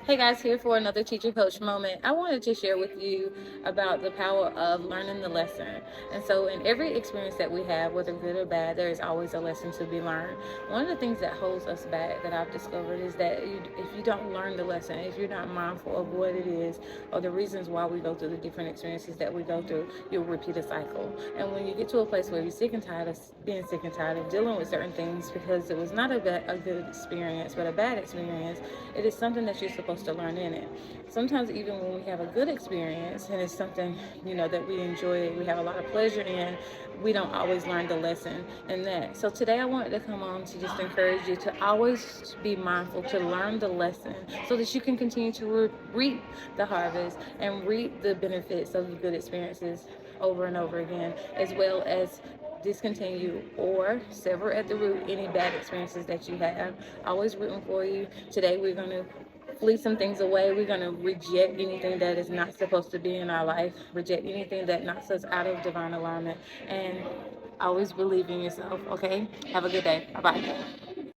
Hey guys, here for another teacher coach moment. I wanted to share with you about the power of learning the lesson. And so, in every experience that we have, whether good or bad, there is always a lesson to be learned. One of the things that holds us back that I've discovered is that if you don't learn the lesson, if you're not mindful of what it is or the reasons why we go through the different experiences that we go through, you'll repeat a cycle. And when you get to a place where you're sick and tired of being sick and tired of dealing with certain things because it was not a good experience, but a bad experience, it is something that you're supposed to learn in it. Sometimes even when we have a good experience and it's something, that we enjoy, we have a lot of pleasure in, we don't always learn the lesson in that. So today I wanted to come on to just encourage you to always be mindful to learn the lesson so that you can continue to reap the harvest and reap the benefits of the good experiences over and over again, as well as discontinue or sever at the root any bad experiences that you have. Always rooting for you. Today we're going to flee some things away. We're going to reject anything that is not supposed to be in our life, reject anything that knocks us out of divine alignment, and always believe in yourself. Okay, have a good day. Bye bye.